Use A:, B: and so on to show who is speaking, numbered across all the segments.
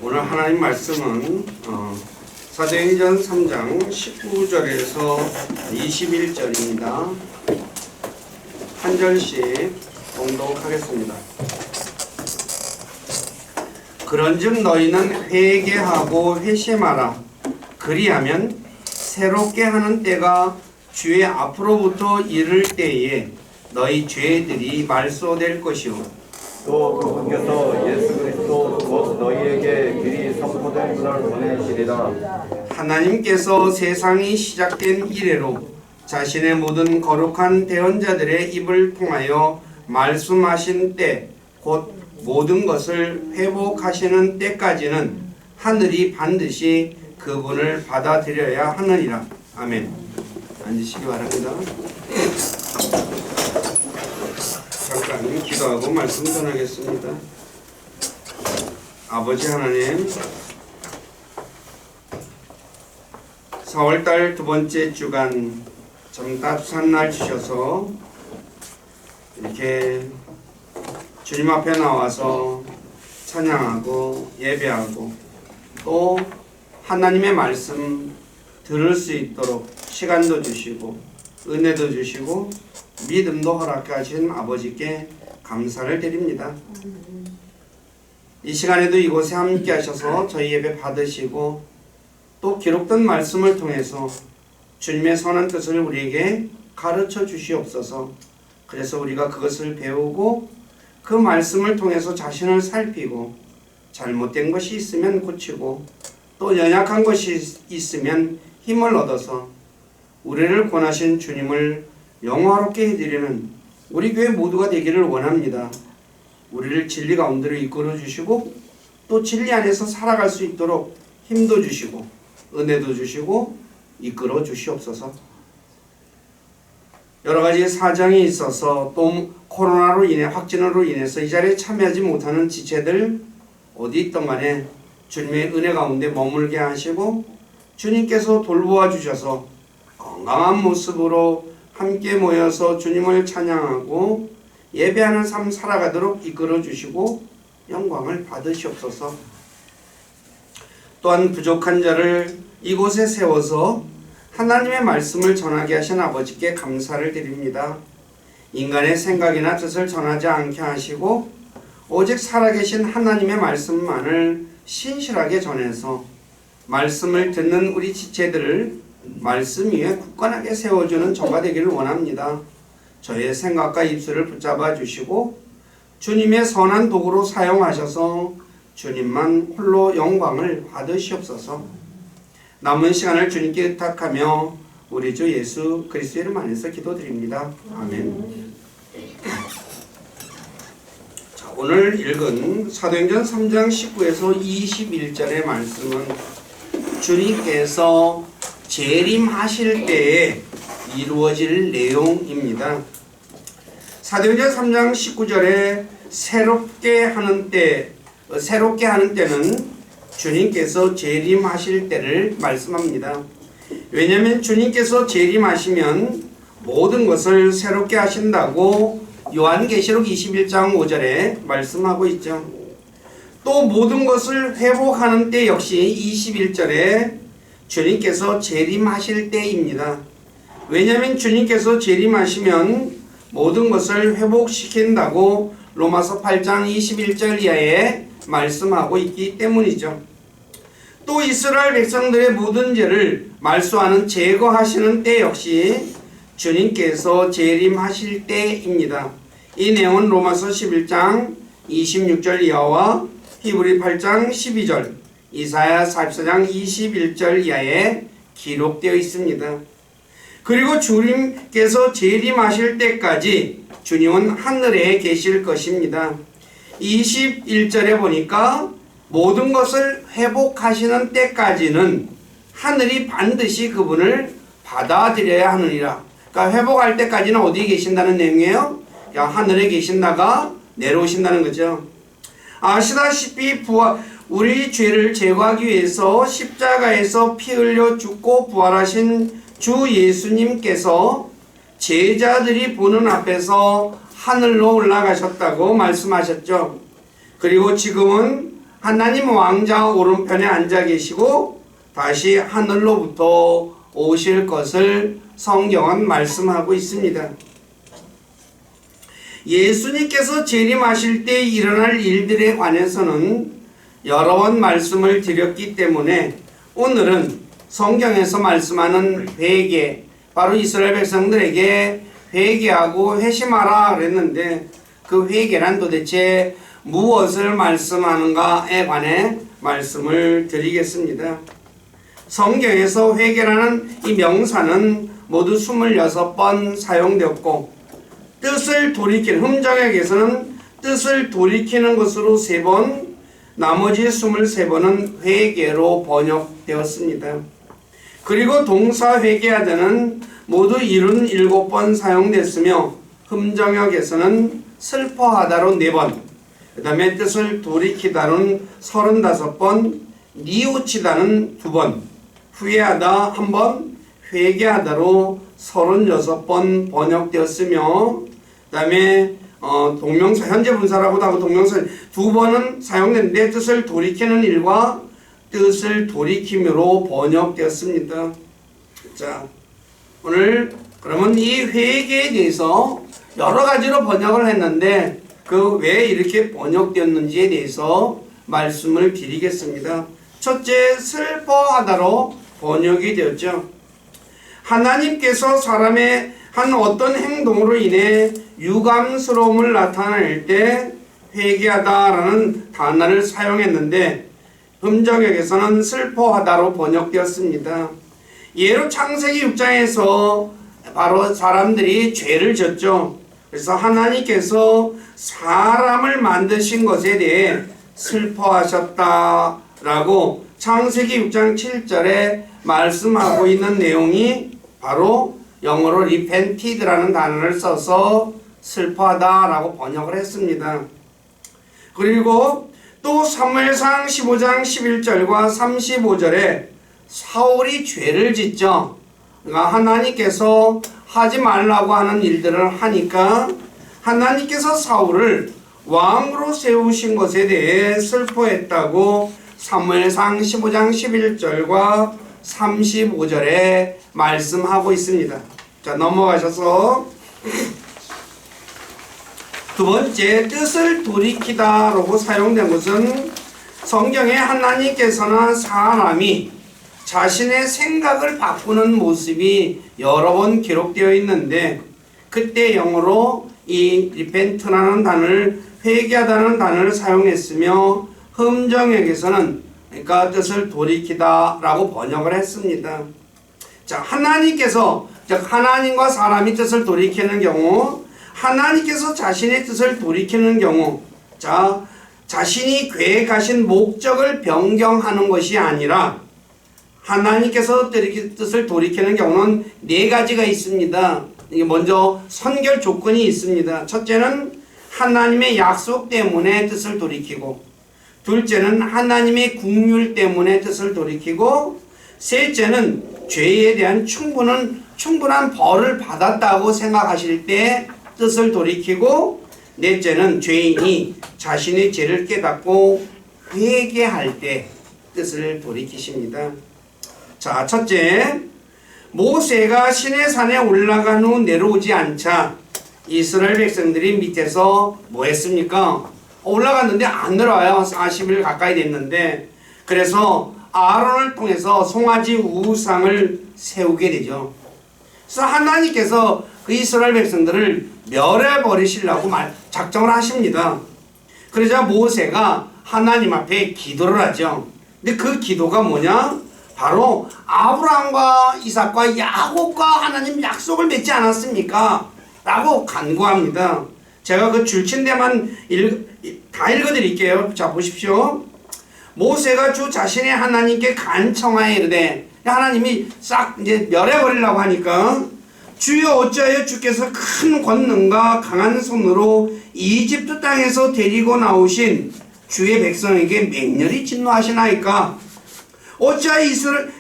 A: 오늘 하나님 말씀은 사도행전 3장 19절에서 21절입니다. 한 절씩 봉독하겠습니다. 그런즉 너희는 회개하고 회심하라. 그리하면 새롭게 하는 때가 주의 앞으로부터 이를 때에 너희 죄들이 말소될 것이요
B: 또 그분께서 예수 그리스도 곧 너희에게 길이 선포된 분을 보내시리라.
A: 하나님께서 세상이 시작된 이래로 자신의 모든 거룩한 대언자들의 입을 통하여 말씀하신 때 곧 모든 것을 회복하시는 때까지는 하늘이 반드시 그분을 받아들여야 하느니라. 아멘. 앉으시기 바랍니다. 잠깐 기도하고 말씀 전하겠습니다. 아버지 하나님, 4월달 두 번째 주간 참 따뜻한 날 주셔서 이렇게 주님 앞에 나와서 찬양하고 예배하고 또 하나님의 말씀 들을 수 있도록 시간도 주시고 은혜도 주시고 믿음도 허락하신 아버지께 감사를 드립니다. 이 시간에도 이곳에 함께 하셔서 저희 예배 받으시고 또 기록된 말씀을 통해서 주님의 선한 뜻을 우리에게 가르쳐 주시옵소서. 그래서 우리가 그것을 배우고 그 말씀을 통해서 자신을 살피고 잘못된 것이 있으면 고치고 또 연약한 것이 있으면 힘을 얻어서 우리를 권하신 주님을 영화롭게 해드리는 우리 교회 모두가 되기를 원합니다. 우리를 진리 가운데로 이끌어 주시고 또 진리 안에서 살아갈 수 있도록 힘도 주시고 은혜도 주시고 이끌어 주시옵소서. 여러 가지 사정이 있어서 또 코로나로 인해 확진으로 인해서 이 자리에 참여하지 못하는 지체들 어디 있던 간에 주님의 은혜 가운데 머물게 하시고 주님께서 돌보아 주셔서 건강한 모습으로 함께 모여서 주님을 찬양하고 예배하는 삶 살아가도록 이끌어 주시고 영광을 받으시옵소서. 또한 부족한 자를 이곳에 세워서 하나님의 말씀을 전하게 하신 아버지께 감사를 드립니다. 인간의 생각이나 뜻을 전하지 않게 하시고 오직 살아계신 하나님의 말씀만을 신실하게 전해서 말씀을 듣는 우리 지체들을 말씀 위에 굳건하게 세워주는 저가 되기를 원합니다. 저의 생각과 입술을 붙잡아 주시고 주님의 선한 도구로 사용하셔서 주님만 홀로 영광을 받으시옵소서. 남은 시간을 주님께 의탁하며 우리 주 예수 그리스도의 이름 안에서 기도드립니다. 아멘. 자, 오늘 읽은 사도행전 3장 19에서 21절의 말씀은 주님께서 재림하실 때에 이루어질 내용입니다. 사도행전 3장 19절에 새롭게 하는 때는 주님께서 재림하실 때를 말씀합니다. 왜냐하면 주님께서 재림하시면 모든 것을 새롭게 하신다고 요한계시록 21장 5절에 말씀하고 있죠. 또 모든 것을 회복하는 때 역시 21절에 주님께서 재림하실 때입니다. 왜냐하면 주님께서 재림하시면 모든 것을 회복시킨다고 로마서 8장 21절 이하에 말씀하고 있기 때문이죠. 또 이스라엘 백성들의 모든 죄를 말소하는 제거하시는 때 역시 주님께서 재림하실 때입니다. 이 내용은 로마서 11장 26절 이하와 히브리 8장 12절, 이사야 44장 21절 이하에 기록되어 있습니다. 그리고 주님께서 재림하실 때까지 주님은 하늘에 계실 것입니다. 21절에 보니까 모든 것을 회복하시는 때까지는 하늘이 반드시 그분을 받아들여야 하느니라. 그러니까 회복할 때까지는 어디에 계신다는 내용이에요? 하늘에 계신다가 내려오신다는 거죠. 아시다시피 우리 죄를 제거하기 위해서 십자가에서 피 흘려 죽고 부활하신 주 예수님께서 제자들이 보는 앞에서 하늘로 올라가셨다고 말씀하셨죠. 그리고 지금은 하나님 왕자 오른편에 앉아 계시고 다시 하늘로부터 오실 것을 성경은 말씀하고 있습니다. 예수님께서 재림하실 때 일어날 일들에 관해서는 여러 번 말씀을 드렸기 때문에 오늘은 성경에서 말씀하는 회개, 바로 이스라엘 백성들에게 회개하고 회심하라 그랬는데 그 회개란 도대체 무엇을 말씀하는가에 관해 말씀을 드리겠습니다. 성경에서 회개라는 이 명사는 모두 26번 사용되었고 뜻을 돌이키는, 흠정역에서는 뜻을 돌이키는 것으로 3번, 나머지 23번은 회개로 번역되었습니다. 그리고 동사 회개하다는 모두 77번 사용됐으며 흠정역에서는 슬퍼하다로 4번, 그 다음에 뜻을 돌이키다는 35번, 뉘우치다는 2번, 후회하다 1번, 회개하다로 36번 번역되었으며 그 다음에 동명사, 현재 분사라고도 하고 동명사 2번은 사용됐는데 뜻을 돌이키는 일과 뜻을 돌이킴으로 번역되었습니다. 자, 오늘 그러면 이 회개에 대해서 여러 가지로 번역을 했는데 그 왜 이렇게 번역되었는지에 대해서 말씀을 드리겠습니다. 첫째, 슬퍼하다로 번역이 되었죠. 하나님께서 사람의 한 어떤 행동으로 인해 유감스러움을 나타낼 때 회개하다라는 단어를 사용했는데 흠정역에서는 슬퍼하다로 번역되었습니다. 예로 창세기 6장에서 바로 사람들이 죄를 졌죠. 그래서 하나님께서 사람을 만드신 것에 대해 슬퍼하셨다라고 창세기 6장 7절에 말씀하고 있는 내용이 바로 영어로 repented라는 단어를 써서 슬퍼하다라고 번역을 했습니다. 그리고 또 사무엘상 15장 11절과 35절에 사울이 죄를 짓죠. 그러니까 하나님께서 하지 말라고 하는 일들을 하니까 하나님께서 사울을 왕으로 세우신 것에 대해 슬퍼했다고 사무엘상 15장 11절과 35절에 말씀하고 있습니다. 자, 넘어가셔서 두 번째, 뜻을 돌이키다라고 사용된 것은 성경에 하나님께서는 사람이 자신의 생각을 바꾸는 모습이 여러 번 기록되어 있는데 그때 영어로 이 repent라는 단어를, 회개하다는 단어를 사용했으며 흠정역에서는 그러니까 뜻을 돌이키다라고 번역을 했습니다. 자, 하나님께서, 즉 하나님과 사람이 뜻을 돌이키는 경우, 하나님께서 자신의 뜻을 돌이키는 경우, 자, 자신이 계획하신 목적을 변경하는 것이 아니라 하나님께서 뜻을 돌이키는 경우는 4가지가 있습니다. 이게 먼저 선결 조건이 있습니다. 첫째는 하나님의 약속 때문에 뜻을 돌이키고, 둘째는 하나님의 긍휼 때문에 뜻을 돌이키고, 셋째는 죄에 대한 충분한 벌을 받았다고 생각하실 때 뜻을 돌이키고, 넷째는 죄인이 자신의 죄를 깨닫고 회개할 때 뜻을 돌이키십니다. 자, 첫째, 모세가 시내산에 올라간 후 내려오지 않자 이스라엘 백성들이 밑에서 뭐 했습니까? 올라갔는데 안 내려와요. 40일 가까이 됐는데. 그래서 아론을 통해서 송아지 우상을 세우게 되죠. 그래서 하나님께서 그 이스라엘 백성들을 멸해버리시려고 작정을 하십니다. 그러자 모세가 하나님 앞에 기도를 하죠. 근데 그 기도가 뭐냐? 바로 아브라함과 이삭과 야곱과 하나님 약속을 맺지 않았습니까? 라고 간구합니다. 제가 그 줄친데만 다 읽어드릴게요. 자, 보십시오. 모세가 주 자신의 하나님께 간청하여 이르되, 하나님이 싹 이제 멸해버리려고 하니까, 주여 어찌하여 주께서 큰 권능과 강한 손으로 이집트 땅에서 데리고 나오신 주의 백성에게 맹렬히 진노하시나이까? 어찌하여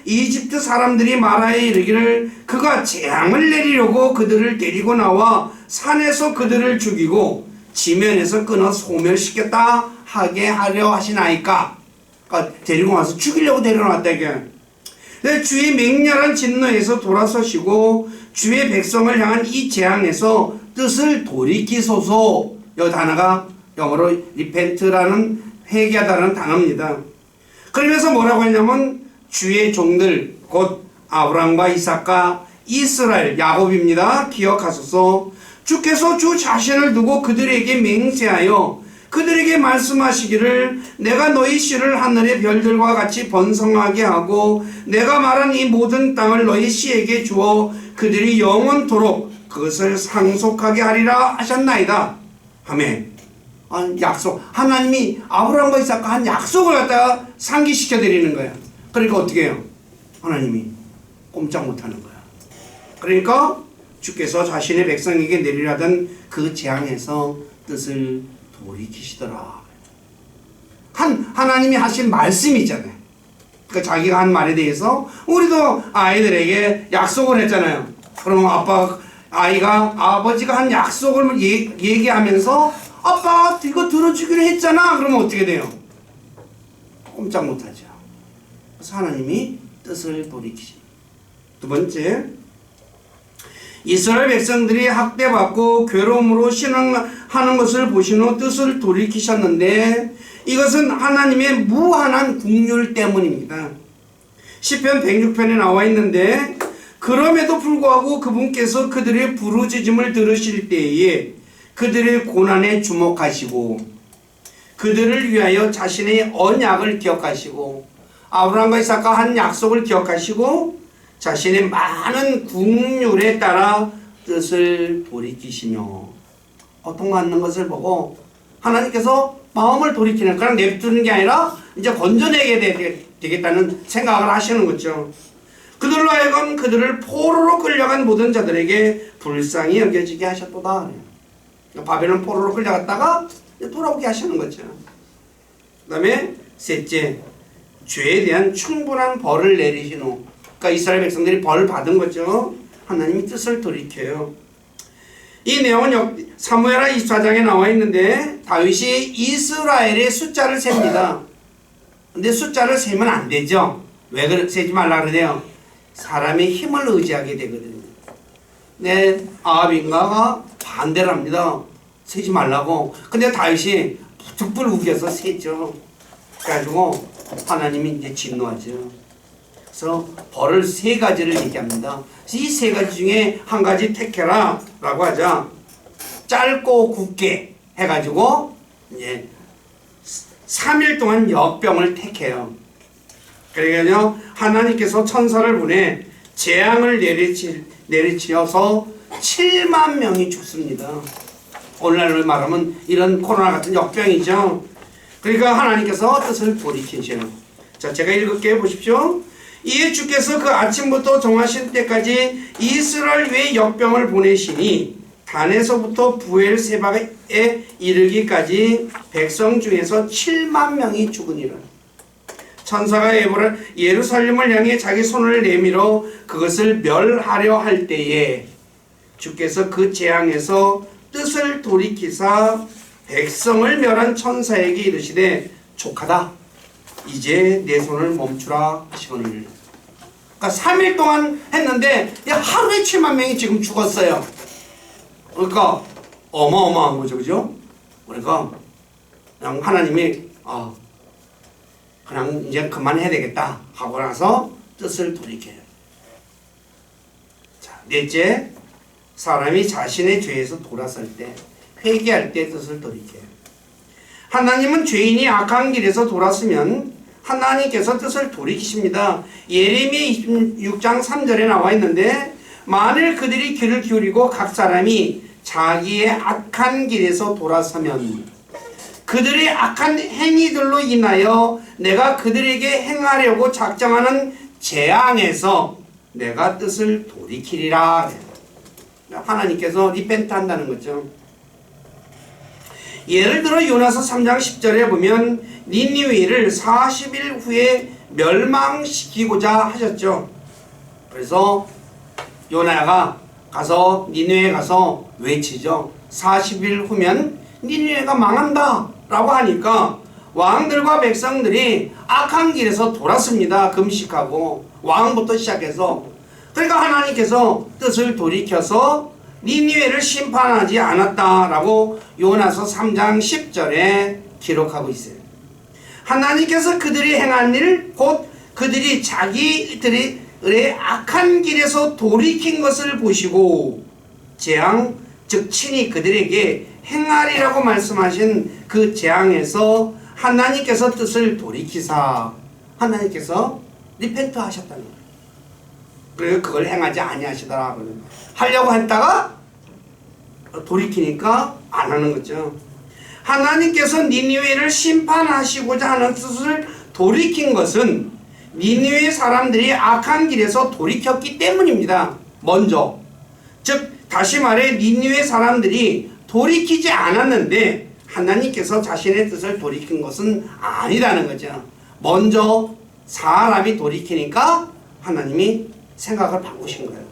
A: 이집트 사람들이 말하여 이르기를 그가 재앙을 내리려고 그들을 데리고 나와 산에서 그들을 죽이고 지면에서 끊어 소멸시켰다 하게 하려 하시나이까. 그러니까 데리고 와서 죽이려고 데려놨다 이게. 주의 맹렬한 진노에서 돌아서시고 주의 백성을 향한 이 재앙에서 뜻을 돌이키소서. 이 단어가 영어로 repent라는 회개하다는 단어입니다. 그러면서 뭐라고 했냐면 주의 종들 곧 아브라함과 이삭과 이스라엘 야곱입니다. 기억하소서. 주께서 주 자신을 두고 그들에게 맹세하여 그들에게 말씀하시기를 내가 너희 씨를 하늘의 별들과 같이 번성하게 하고 내가 말한 이 모든 땅을 너희 씨에게 주어 그들이 영원토록 그것을 상속하게 하리라 하셨나이다. 아멘. 약속. 하나님이 아브라함과 이삭과 한 약속을 갖다가 상기시켜 드리는 거야. 그러니까 어떻게 해요? 하나님이 꼼짝 못하는 거야. 그러니까 주께서 자신의 백성에게 내리라던 그 재앙에서 뜻을 돌이키시더라. 하나님이 하신 말씀이 있잖아요. 그러니까 자기가 한 말에 대해서 우리도 아이들에게 약속을 했잖아요. 그러면 아이가 아버지가 한 약속을 얘기하면서 아빠 이거 들어주기로 했잖아. 그러면 어떻게 돼요? 꼼짝 못하죠. 그래서 하나님이 뜻을 돌이키십니다. 두 번째, 이스라엘 백성들이 학대받고 괴로움으로 신앙하는 것을 보신 후 뜻을 돌이키셨는데 이것은 하나님의 무한한 긍휼 때문입니다. 시편 106편에 나와 있는데 그럼에도 불구하고 그분께서 그들의 부르짖음을 들으실 때에 그들의 고난에 주목하시고 그들을 위하여 자신의 언약을 기억하시고 아브라함과 이삭과 한 약속을 기억하시고 자신의 많은 긍휼에 따라 뜻을 돌이키시며 고통받는 것을 보고 하나님께서 마음을 돌이키는, 그냥 내버두는 게 아니라 이제 건져내게 되겠다는 생각을 하시는 거죠. 그들로 하여금 그들을 포로로 끌려간 모든 자들에게 불쌍히 여겨지게 하셨도다. 바벨론 포로로 끌려갔다가 돌아오게 하시는 거죠. 그 다음에 셋째, 죄에 대한 충분한 벌을 내리신 후, 그러니까 이스라엘 백성들이 벌을 받은 거죠. 하나님이 뜻을 돌이켜요. 이 내용은 사무엘하 24장에 나와 있는데 다윗이 이스라엘의 숫자를 셉니다. 근데 숫자를 세면 안 되죠. 왜 세지 말라 그러네요. 사람의 힘을 의지하게 되거든요. 네, 아합인가가 반대를 합니다. 세지 말라고. 근데 다윗이 부득불 우겨서 세죠. 그래가지고 하나님이 이제 진노하죠. 그래서 벌을 세 가지를 얘기합니다. 이 세 가지 중에 한 가지 택해라 라고 하자. 짧고 굵게 해가지고 이제 3일 동안 역병을 택해요. 그러니까요, 하나님께서 천사를 보내 재앙을 내리치어서 7만 명이 죽습니다. 오늘날로 말하면 이런 코로나 같은 역병이죠. 그러니까 하나님께서 뜻을 돌이키셔요. 자, 제가 읽을게요. 보십시오. 이에 주께서 그 아침부터 정하신 때까지 이스라엘 위에 역병을 보내시니 단에서부터 부엘세바에 이르기까지 백성 중에서 7만 명이 죽으니라. 천사가 예루살렘을 향해 자기 손을 내밀어 그것을 멸하려 할 때에 주께서 그 재앙에서 뜻을 돌이키사 백성을 멸한 천사에게 이르시되 족하다. 이제 내 손을 멈추라 하시거늘. 그러니까 3일 동안 했는데 하루에 7만 명이 지금 죽었어요. 그러니까 어마어마한 거죠, 그죠? 그러니까 그냥 하나님이 그냥 이제 그만해야 되겠다 하고 나서 뜻을 돌이켜요. 자, 넷째, 사람이 자신의 죄에서 돌아설 때, 회개할 때 뜻을 돌이켜요. 하나님은 죄인이 악한 길에서 돌았으면 하나님께서 뜻을 돌이키십니다. 예레미야 26장 3절에 나와 있는데 만일 그들이 귀를 기울이고 각 사람이 자기의 악한 길에서 돌아서면 그들의 악한 행위들로 인하여 내가 그들에게 행하려고 작정하는 재앙에서 내가 뜻을 돌이키리라. 하나님께서 리펜트 한다는 거죠. 예를 들어 요나서 3장 10절에 보면 니느웨를 40일 후에 멸망시키고자 하셨죠. 그래서 요나가 가서 니느웨에 가서 외치죠. 40일 후면 니느웨가 망한다. 라고 하니까 왕들과 백성들이 악한 길에서 돌았습니다. 금식하고 왕부터 시작해서. 그러니까 하나님께서 뜻을 돌이켜서 니느웨를 심판하지 않았다라고 요나서 3장 10절에 기록하고 있어요. 하나님께서 그들이 행한 일, 곧 그들이 자기들의 악한 길에서 돌이킨 것을 보시고 재앙, 즉 친히 그들에게 행하리라고 말씀하신 그 재앙에서 하나님께서 뜻을 돌이키사 하나님께서 리펜트 하셨다는 거예요. 그래서 그걸 행하지 아니하시더라. 하려고 했다가 돌이키니까 안 하는 거죠. 하나님께서 니느웨를 심판하시고자 하는 뜻을 돌이킨 것은 니느웨 사람들이 악한 길에서 돌이켰기 때문입니다. 먼저. 즉 다시 말해 니느웨 사람들이 돌이키지 않았는데 하나님께서 자신의 뜻을 돌이킨 것은 아니라는 거죠. 먼저 사람이 돌이키니까 하나님이 생각을 바꾸신 거예요.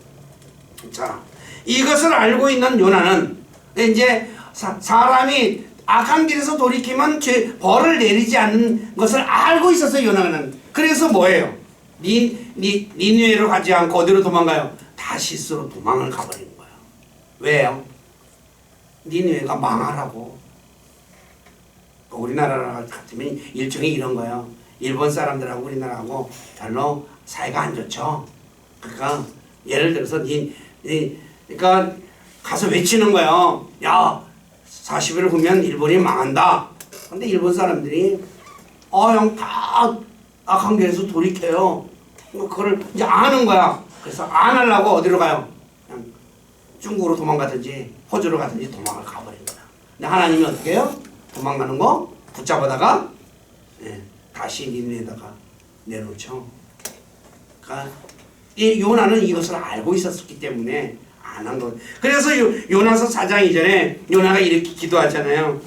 A: 자, 이것을 알고 있는 요나는 이제 사람이 악한 길에서 돌이키면 벌을 내리지 않는 것을 알고 있었어요. 요나는. 그래서 뭐예요? 니느웨로 가지 않고 어디로 도망가요? 다시스로 도망을 가버리는 거예요. 왜요? 니느웨가 망하라고. 우리나라 같으면 일종의 이런 거예요. 일본 사람들하고 우리나라하고 별로 사이가 안 좋죠. 그러니까 예를 들어서 그러니까 가서 외치는 거예요. 야, 40일 후면 일본이 망한다. 근데 일본 사람들이 형 다 악한 길에서 돌이켜요. 그걸 이제 아는 거야. 그래서 안 하려고 어디로 가요? 그냥 중국으로 도망가든지 호주로 가든지 도망을 가버린 거야. 근데 하나님이 어떻게 해요? 도망가는 거 붙잡아다가 다시 니느웨에다가 내놓죠. 그러니까 이 요나는 이것을 알고 있었기 때문에 안 한 거. 그래서 요나서 4장 이전에 요나가 이렇게 기도하잖아요.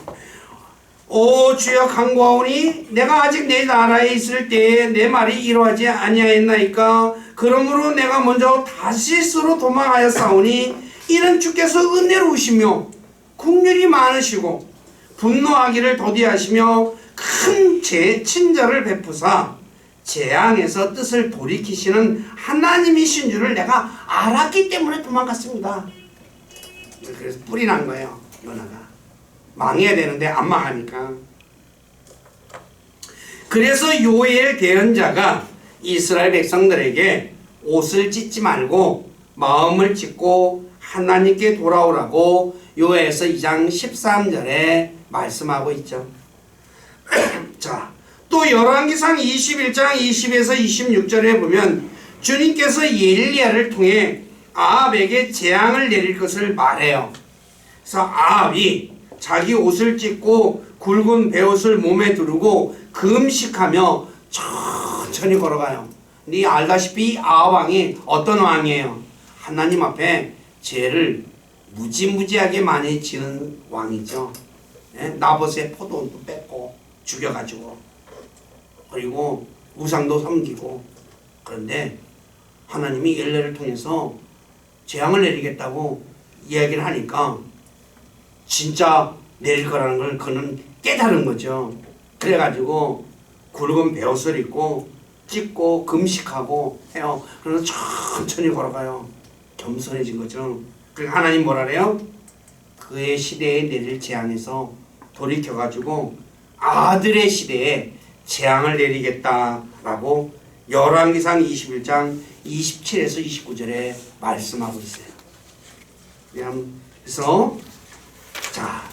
A: 오 주여 간구하오니 내가 아직 내 나라에 있을 때에 내 말이 이루어지지 아니하였나이까. 그러므로 내가 먼저 다시스로 도망하였사오니 이는 주께서 은혜로우시며 긍휼이 많으시고 분노하기를 더디하시며 큰 친절을 베푸사 재앙에서 뜻을 돌이키시는 하나님이신 줄을 내가 알았기 때문에 도망갔습니다. 그래서 뿔이 난 거예요. 요나가 망해야 되는데 안 망하니까. 그래서 요엘 대언자가 이스라엘 백성들에게 옷을 찢지 말고 마음을 찢고 하나님께 돌아오라고 요엘서 2장 13절에 말씀하고 있죠. 자, 또 열왕기상 21장 20에서 26절에 보면 주님께서 엘리야를 통해 아합에게 재앙을 내릴 것을 말해요. 그래서 아합이 자기 옷을 찢고 굵은 베옷을 몸에 두르고 금식하며 천천히 걸어가요. 네 알다시피 아합 왕이 어떤 왕이에요? 하나님 앞에 죄를 무지무지하게 많이 지은 왕이죠. 나봇의 포도원도 뺏고 죽여가지고 그리고 우상도 섬기고. 그런데 하나님이 엘리야를 통해서 재앙을 내리겠다고 이야기를 하니까 진짜 내릴 거라는 걸 그는 깨달은 거죠. 그래가지고 굵은 베옷을 입고 찢고 금식하고 해요. 그래서 천천히 걸어가요. 겸손해진 거죠. 그러니까 하나님 뭐라 그래요? 그의 시대에 내릴 재앙에서 돌이켜가지고 아들의 시대에 재앙을 내리겠다라고 열왕기상 21장 27에서 29절에 말씀하고 있어요. 그래서 자,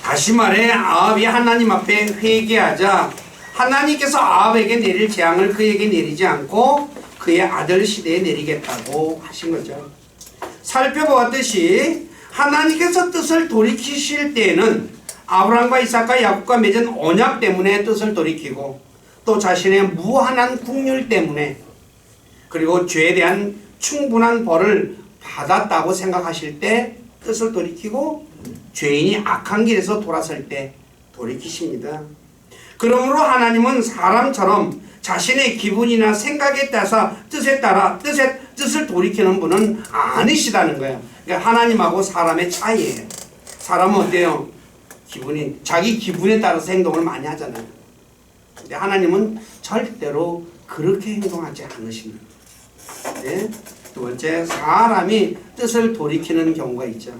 A: 다시 말해 아합이 하나님 앞에 회개하자 하나님께서 아합에게 내릴 재앙을 그에게 내리지 않고 그의 아들 시대에 내리겠다고 하신 거죠. 살펴보았듯이 하나님께서 뜻을 돌이키실 때에는 아브라함과 이삭과 야곱과 맺은 언약 때문에 뜻을 돌이키고 또 자신의 무한한 긍휼 때문에 그리고 죄에 대한 충분한 벌을 받았다고 생각하실 때 뜻을 돌이키고 죄인이 악한 길에서 돌아설 때 돌이키십니다. 그러므로 하나님은 사람처럼 자신의 기분이나 생각에 따라서 뜻에 따라 뜻을 돌이키는 분은 아니시다는 거예요. 그러니까 하나님하고 사람의 차이예요. 사람은 어때요? 자기 기분에 따라서 행동을 많이 하잖아요. 근데 하나님은 절대로 그렇게 행동하지 않으십니다. 네? 두 번째, 사람이 뜻을 돌이키는 경우가 있죠.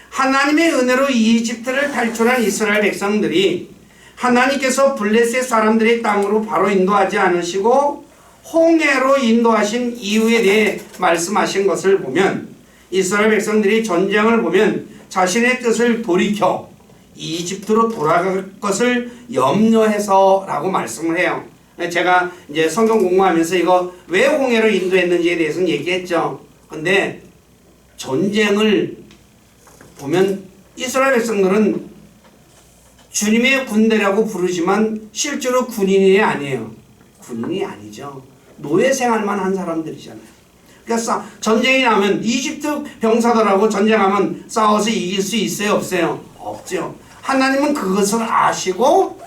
A: 하나님의 은혜로 이집트를 탈출한 이스라엘 백성들이 하나님께서 블레셋 사람들의 땅으로 바로 인도하지 않으시고 홍해로 인도하신 이유에 대해 말씀하신 것을 보면, 이스라엘 백성들이 전쟁을 보면 자신의 뜻을 돌이켜 이집트로 돌아갈 것을 염려해서 라고 말씀을 해요. 제가 이제 성경 공부하면서 이거 왜 홍해로 인도했는지에 대해서는 얘기했죠. 근데 전쟁을 보면 이스라엘 백성들은 주님의 군대라고 부르지만 실제로 군인이 아니에요. 군인이 아니죠. 노예 생활만 한 사람들이잖아요. 그러니까 전쟁이 나면 이집트 병사들하고 전쟁하면 싸워서 이길 수 있어요? 없어요? 없죠. 하나님은 그것을 아시고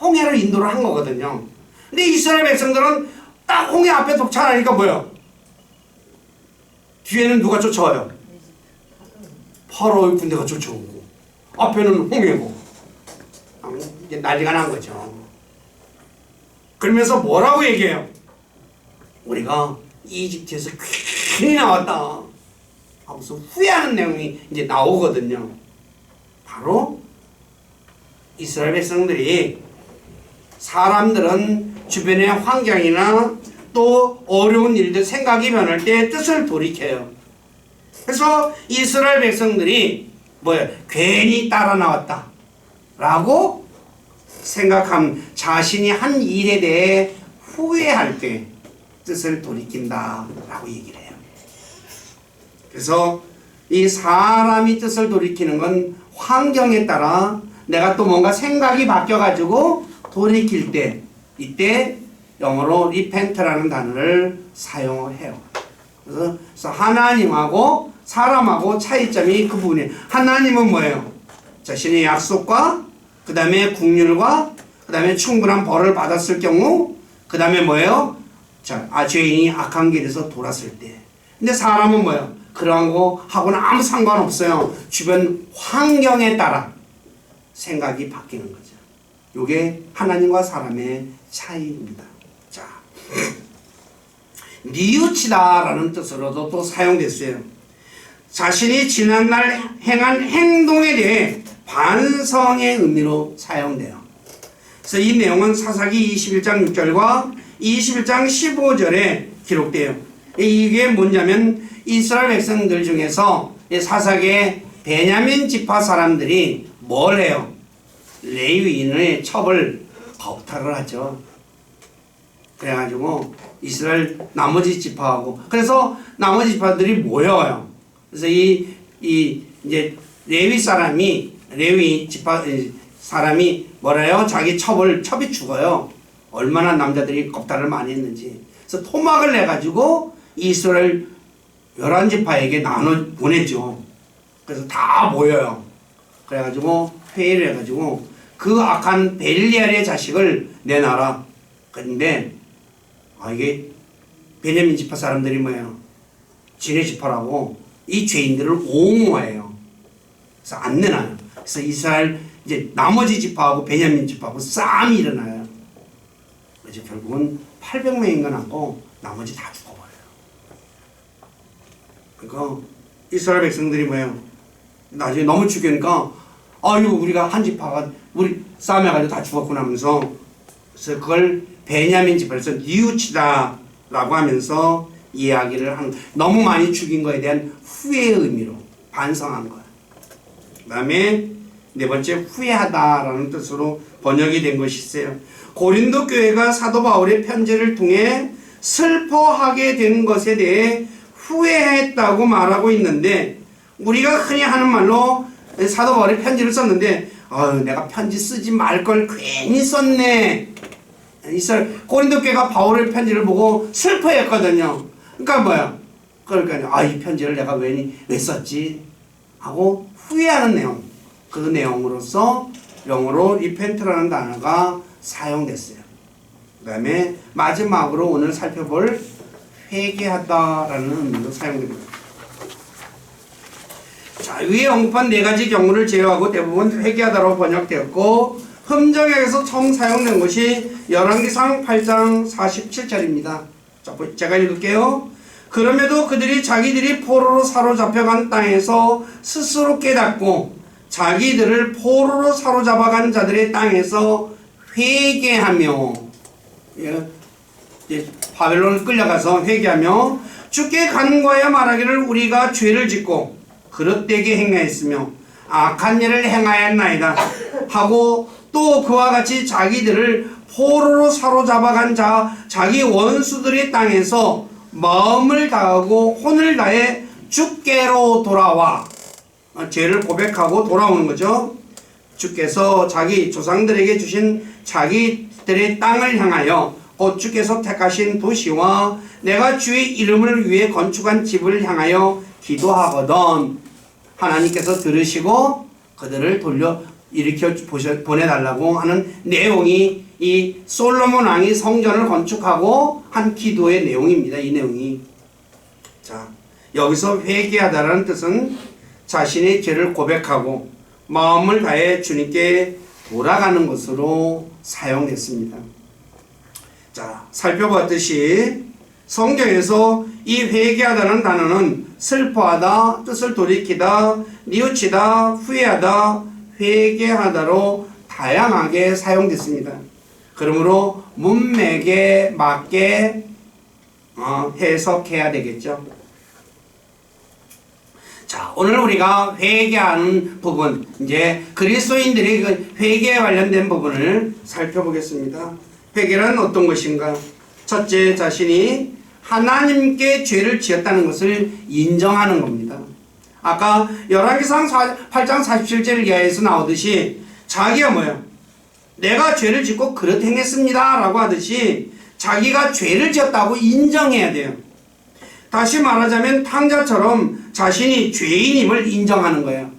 A: 홍해를 인도를 한 거거든요. 근데 이스라엘 백성들은 딱 홍해 앞에 도착하니까 뭐예요? 뒤에는 누가 쫓아와요? 파라오의 군대가 쫓아오고 앞에는 홍해고 이제 난리가 난 거죠. 그러면서 뭐라고 얘기해요? 우리가 이집트에서 괜히 나왔다 하면서 후회하는 내용이 이제 나오거든요. 바로 이스라엘 백성들이, 사람들은 주변의 환경이나 또 어려운 일들, 생각이 변할 때 뜻을 돌이켜요. 그래서 이스라엘 백성들이 뭐예요? 괜히 따라 나왔다 라고 생각함, 자신이 한 일에 대해 후회할 때 뜻을 돌이킨다 라고 얘기를 해요. 그래서 이 사람이 뜻을 돌이키는 건 환경에 따라 내가 또 뭔가 생각이 바뀌어가지고 돌이킬 때, 이때 영어로 repent라는 단어를 사용을 해요. 그래서 하나님하고 사람하고 차이점이 그 부분이에요. 하나님은 뭐예요? 자신의 약속과 그 다음에 국률과 그 다음에 충분한 벌을 받았을 경우, 그 다음에 뭐예요? 죄인이 악한 길에서 돌았을 때. 근데 사람은 뭐예요? 그런 거 하고는 아무 상관없어요. 주변 환경에 따라 생각이 바뀌는 거죠. 이게 하나님과 사람의 차이입니다. 자, 뉘우치다라는 뜻으로도 또 사용됐어요. 자신이 지난날 행한 행동에 대해 반성의 의미로 사용돼요. 그래서 이 내용은 사사기 21장 6절과 21장 15절에 기록돼요. 이게 뭐냐면 이스라엘 백성들 중에서 사사기의 베냐민 지파 사람들이 뭘 해요? 레위인의 첩을 겁탈을 하죠. 그래가지고 이스라엘 나머지 지파하고, 그래서 나머지 지파들이 모여요. 그래서 이제 레위 지파 사람이 뭐래요? 자기 첩이 죽어요. 얼마나 남자들이 겁탈을 많이 했는지. 그래서 토막을 내가지고 이스라엘 11지파에게 나눠 보내죠. 그래서 다 모여요. 그래가지고 회의를 해가지고 그 악한 벨리알의 자식을 내놔라. 그런데 이게 베냐민 지파 사람들이 뭐예요? 지네 지파라고 이 죄인들을 옹호해요. 그래서 안 내놔요. 그래서 이스라엘 이제 나머지 지파하고 베냐민 지파하고 싸움이 일어나요. 그래서 결국은 800명인가 남고 나머지 다 죽어버려요. 그러니까 이스라엘 백성들이 뭐예요? 나중에 너무 죽으니까 아유 우리가 한 지파가 우리 싸움해가지고 다 죽었구나 하면서, 그래서 그걸 베냐민 지파에서 뉘우치다라고 하면서 이야기를 하는, 너무 많이 죽인 거에 대한 후회의 의미로 반성한 거예요. 그 다음에 네 번째, 후회하다라는 뜻으로 번역이 된 것이 있어요. 고린도 교회가 사도 바울의 편지를 통해 슬퍼하게 된 것에 대해 후회했다고 말하고 있는데, 우리가 흔히 하는 말로 사도 바울의 편지를 썼는데 내가 편지 쓰지 말 걸 괜히 썼네. 고린도 교회가 바울의 편지를 보고 슬퍼했거든요. 그러니까 뭐야? 그러니까 이 편지를 내가 왜 썼지? 하고 후회하는 내용. 그 내용으로서 영어로 repent라는 단어가 사용됐어요. 그 다음에 마지막으로 오늘 살펴볼 회개하다라는 의미로 사용됩니다. 자, 위에 언급한 네 가지 경우를 제외하고 대부분 회개하다로 번역되었고 흠정역에서 처음 사용된 것이 열왕기상 8장 47절입니다. 자, 제가 읽을게요. 그럼에도 그들이 자기들이 포로로 사로잡혀간 땅에서 스스로 깨닫고 자기들을 포로로 사로잡아간 자들의 땅에서 회개하며, 바벨론을 끌려가서 회개하며 주께 간구하여 말하기를 우리가 죄를 짓고 그릇되게 행하였으며 악한 일을 행하였나이다 하고 또 그와 같이 자기들을 포로로 사로잡아간 자기 원수들의 땅에서 마음을 다하고 혼을 다해 주께로 돌아와 죄를 고백하고 돌아오는 거죠. 주께서 자기 조상들에게 주신 자기들의 땅을 향하여 곧 주께서 택하신 도시와 내가 주의 이름을 위해 건축한 집을 향하여 기도하거든 하나님께서 들으시고 그들을 일으켜 보내달라고 하는 내용이 이 솔로몬 왕이 성전을 건축하고 한 기도의 내용입니다. 이 내용이. 자, 여기서 회개하다라는 뜻은 자신의 죄를 고백하고 마음을 다해 주님께 돌아가는 것으로 사용됐습니다. 자, 살펴봤듯이 성경에서 이 회개하다는 단어는 슬퍼하다, 뜻을 돌이키다, 뉘우치다, 후회하다, 회개하다로 다양하게 사용됐습니다. 그러므로 문맥에 맞게 해석해야 되겠죠. 자, 오늘 우리가 회개하는 부분, 이제 그리스도인들이 그 회개에 관련된 부분을 살펴보겠습니다. 회개는 어떤 것인가? 첫째, 자신이 하나님께 죄를 지었다는 것을 인정하는 겁니다. 아까 열왕기상 8장 47절 이하에서 나오듯이 자기가 뭐예요? 내가 죄를 짓고 그릇 행했습니다 라고 하듯이 자기가 죄를 지었다고 인정해야 돼요. 다시 말하자면 탕자처럼 자신이 죄인임을 인정하는 거예요.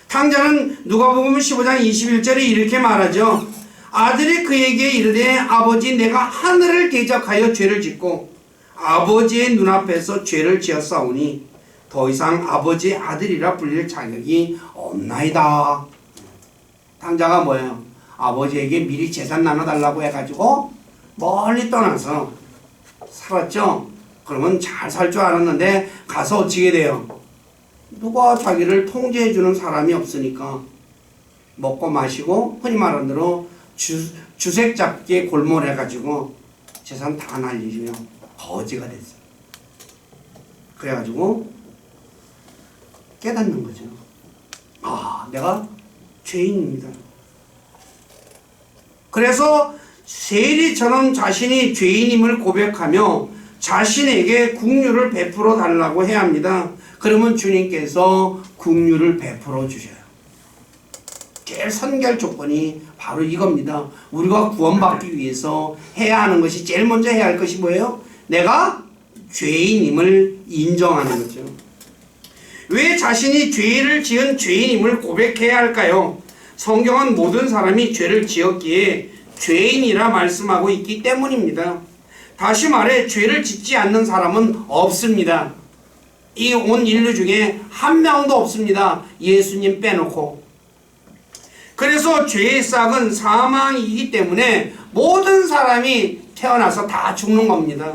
A: 탕자는 누가복음 15장 21절에 이렇게 말하죠. 아들이 그에게 이르되 아버지 내가 하늘을 대적하여 죄를 짓고 아버지의 눈앞에서 죄를 지었사오니 더 이상 아버지의 아들이라 불릴 자격이 없나이다. 탕자가 뭐예요? 아버지에게 미리 재산 나눠달라고 해가지고 멀리 떠나서 살았죠. 그러면 잘 살 줄 알았는데 가서 어찌게 돼요? 누가 자기를 통제해주는 사람이 없으니까 먹고 마시고 흔히 말하는 대로 주색 잡기에 골몰해가지고 재산 다 날리시며 거지가 됐어요. 그래가지고 깨닫는 거죠. 아, 내가 죄인입니다. 그래서 세리처럼 자신이 죄인임을 고백하며 자신에게 긍휼을 베풀어 달라고 해야 합니다. 그러면 주님께서 긍휼을 베풀어 주셔요. 제일 선결 조건이 바로 이겁니다. 우리가 구원받기 위해서 해야 하는 것이 제일 먼저 해야 할 것이 뭐예요? 내가 죄인임을 인정하는 거죠. 왜 자신이 죄를 지은 죄인임을 고백해야 할까요? 성경은 모든 사람이 죄를 지었기에 죄인이라 말씀하고 있기 때문입니다. 다시 말해 죄를 짓지 않는 사람은 없습니다. 이 온 인류 중에 한 명도 없습니다. 예수님 빼놓고. 그래서 죄의 싹은 사망이기 때문에 모든 사람이 태어나서 다 죽는 겁니다.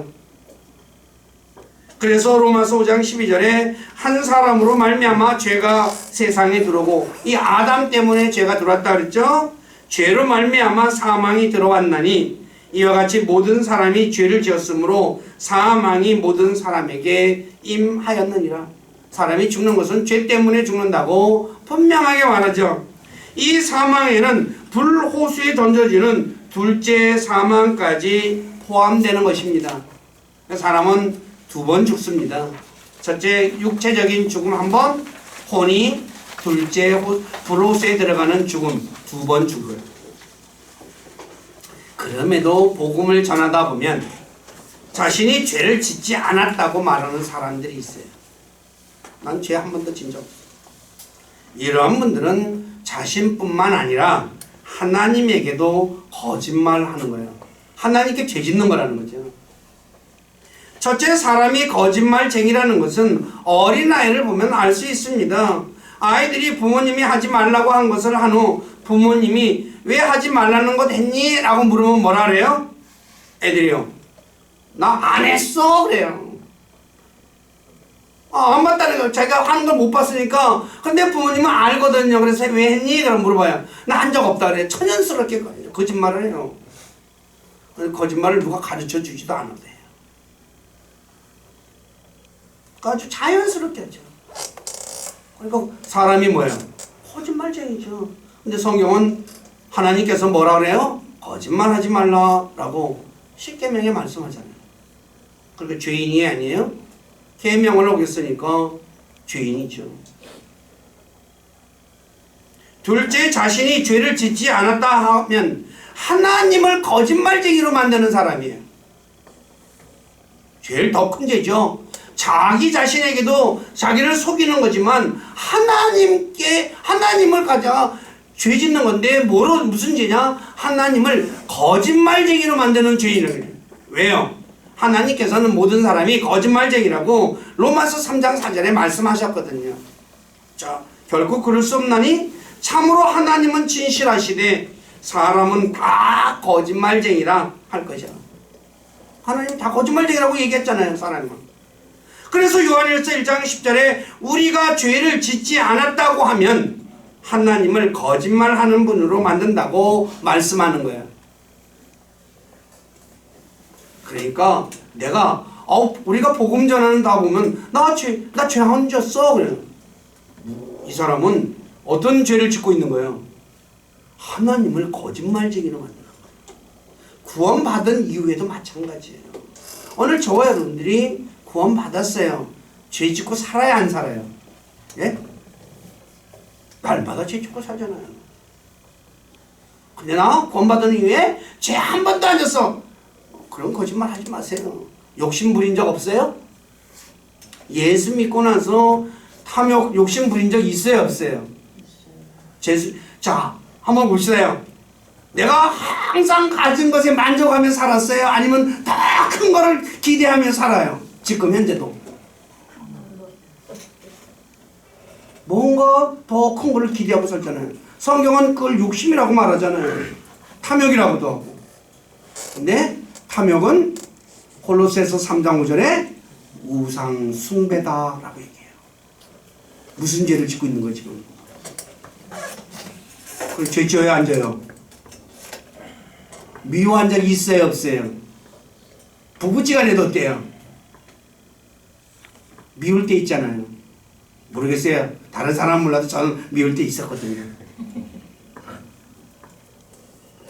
A: 그래서 로마서 5장 12절에 한 사람으로 말미암아 죄가 세상에 들어오고 이 아담 때문에 죄가 들어왔다 그랬죠? 죄로 말미암아 사망이 들어왔나니 이와 같이 모든 사람이 죄를 지었으므로 사망이 모든 사람에게 임하였느니라. 사람이 죽는 것은 죄 때문에 죽는다고 분명하게 말하죠. 이 사망에는 불호수에 던져지는 둘째 사망까지 포함되는 것입니다. 사람은 두 번 죽습니다. 첫째 육체적인 죽음 한 번, 혼이 둘째 불호수에 들어가는 죽음 두 번 죽어요. 그럼에도 복음을 전하다 보면 자신이 죄를 짓지 않았다고 말하는 사람들이 있어요. 난 죄 한 번도 진 적 없어. 이러한 분들은 자신뿐만 아니라 하나님에게도 거짓말하는 거예요. 하나님께 죄 짓는 거라는 거죠. 첫째, 사람이 거짓말쟁이라는 것은 어린아이를 보면 알 수 있습니다. 아이들이 부모님이 하지 말라고 한 것을 한 후 부모님이 왜 하지 말라는 것 했니? 라고 물으면 뭐라 그래요? 애들이요. 나 안 했어 그래요. 안 봤다는 거. 자기가 하는 걸 못 봤으니까. 근데 부모님은 알거든요. 그래서 왜 했니? 그럼 물어봐요. 나 한 적 없다 그래. 천연스럽게 거짓말을 해요. 거짓말을 누가 가르쳐 주지도 않아도 돼요. 그러니까 아주 자연스럽게 하죠. 그러니까 사람이 뭐예요? 거짓말쟁이죠. 근데 성경은 하나님께서 뭐라 그래요? 거짓말하지 말라라고 십계명에 말씀하잖아요. 그러니까 죄인이 아니에요? 계명을 어겼으니까 죄인이죠. 둘째, 자신이 죄를 짓지 않았다 하면 하나님을 거짓말쟁이로 만드는 사람이에요. 제일 더 큰 죄죠. 자기 자신에게도 자기를 속이는 거지만 하나님을 가져 죄 짓는 건데 무슨 죄냐? 하나님을 거짓말쟁이로 만드는 죄인을. 왜요? 하나님께서는 모든 사람이 거짓말쟁이라고 로마서 3장 4절에 말씀하셨거든요. 자, 결국 그럴 수 없나니 참으로 하나님은 진실하시되 사람은 다 거짓말쟁이라 할 것이야. 하나님 다 거짓말쟁이라고 얘기했잖아요, 사람은. 그래서 요한일서 1장 10절에 우리가 죄를 짓지 않았다고 하면 하나님을 거짓말하는 분으로 만든다고 말씀하는 거예요. 그러니까 우리가 복음 전하는다 보면 나 죄 안 졌어 그래요. 이 사람은 어떤 죄를 짓고 있는 거예요? 하나님을 거짓말쟁이로 만드는 거예요. 구원받은 이후에도 마찬가지예요. 오늘 저와 여러분들이 구원받았어요. 죄 짓고 살아야 안 살아요? 예? 날마다 죄 짓고 살잖아요. 근데 나 구원받은 이후에 죄 한 번도 안 졌어. 그런 거짓말 하지 마세요. 욕심 부린 적 없어요? 예수 믿고 나서 탐욕, 욕심 부린 적 있어요? 없어요? 자, 한번 보시세요. 내가 항상 가진 것에 만족하며 살았어요? 아니면 더 큰 거를 기대하며 살아요? 지금 현재도. 뭔가 더 큰 거를 기대하고 살잖아요. 성경은 그걸 욕심이라고 말하잖아요. 탐욕이라고도 하고. 근데 탐욕은 골로새서 3장 5절에 우상 숭배다라고 얘기해요. 무슨 죄를 짓고 있는 거지 지금? 그 죄 지어요 안 져요? 미워한 적이 있어요 없어요? 부부지간에도 어때요? 미울 때 있잖아요. 모르겠어요. 다른 사람 몰라도 저는 미울 때 있었거든요.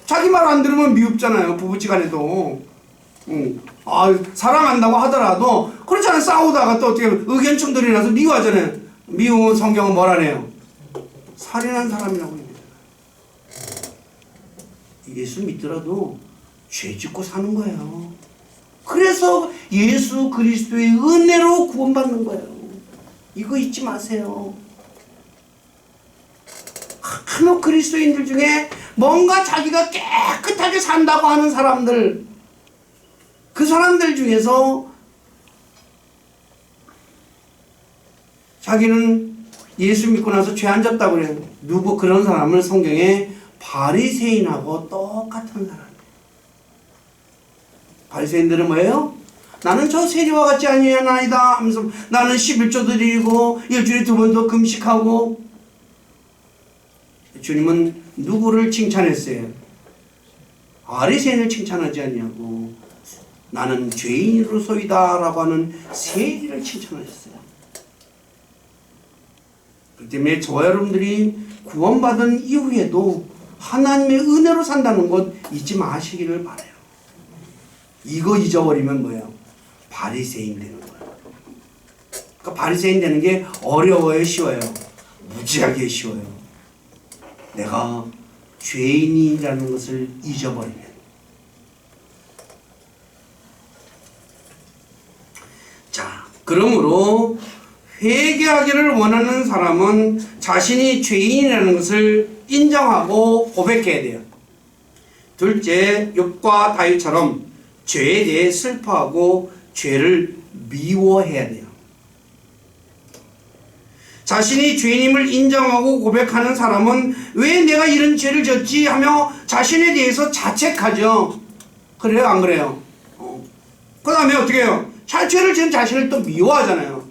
A: 자기 말 안 들으면 미웁잖아요. 부부지간에도. 사랑한다고 하더라도 그렇잖아요. 싸우다가 또 어떻게 의견 충돌이 나서 미워하잖아요. 미움은 성경은 뭐라네요? 살인한 사람이라고 얘기해요. 예수 믿더라도 죄 짓고 사는 거예요. 그래서 예수 그리스도의 은혜로 구원받는 거예요. 이거 잊지 마세요. 간혹 그리스도인들 중에 뭔가 자기가 깨끗하게 산다고 하는 사람들, 그 사람들 중에서 자기는 예수 믿고 나서 죄 안 졌다고 그래요. 누구 그런 사람을 성경에 바리새인하고 똑같은 사람이에요. 바리새인들은 뭐예요? 나는 저 세리와 같지 아니하나이다 하면서 나는 11조 드리고 일주일에 2번도 금식하고. 주님은 누구를 칭찬했어요? 바리새인을 칭찬하지 않냐고. 나는 죄인으로소이다 라고 하는 세리를 칭찬하셨어요. 그렇기 때문에 저와 여러분들이 구원받은 이후에도 하나님의 은혜로 산다는 것 잊지 마시기를 바라요. 이거 잊어버리면 뭐예요? 바리새인 되는 거예요. 그러니까 바리새인 되는 게 어려워요, 쉬워요? 무지하게 쉬워요. 내가 죄인이라는 것을 잊어버리면. 자, 그러므로 회개하기를 원하는 사람은 자신이 죄인이라는 것을 인정하고 고백해야 돼요. 둘째, 욥과 다윗처럼 죄에 대해 슬퍼하고 죄를 미워해야 돼요. 자신이 죄인임을 인정하고 고백하는 사람은 왜 내가 이런 죄를 졌지 하며 자신에 대해서 자책하죠. 그래요, 안 그래요? 그 다음에 어떻게 해요? 죄를 지은 자신을 또 미워하잖아요.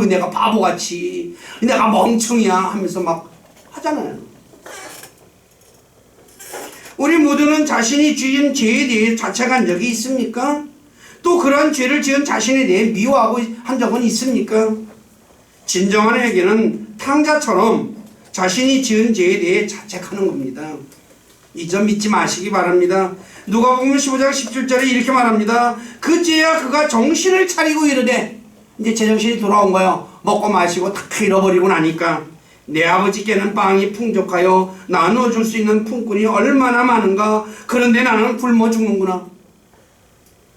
A: 내가 바보같이, 내가 멍청이야 하면서 막 하잖아요. 우리 모두는 자신이 지은 죄에 대해 자책한 적이 있습니까? 또 그러한 죄를 지은 자신에 대해 미워하고 한 적은 있습니까? 진정한 회개는 탕자처럼 자신이 지은 죄에 대해 자책하는 겁니다. 이 점 잊지 마시기 바랍니다. 누가복음 15장 17절에 이렇게 말합니다. 그제야 그가 정신을 차리고 이르되, 이제 제정신이 돌아온 거예요. 먹고 마시고 다 잃어버리고 나니까 내 아버지께는 빵이 풍족하여 나누어 줄 수 있는 품꾼이 얼마나 많은가. 그런데 나는 굶어 죽는구나.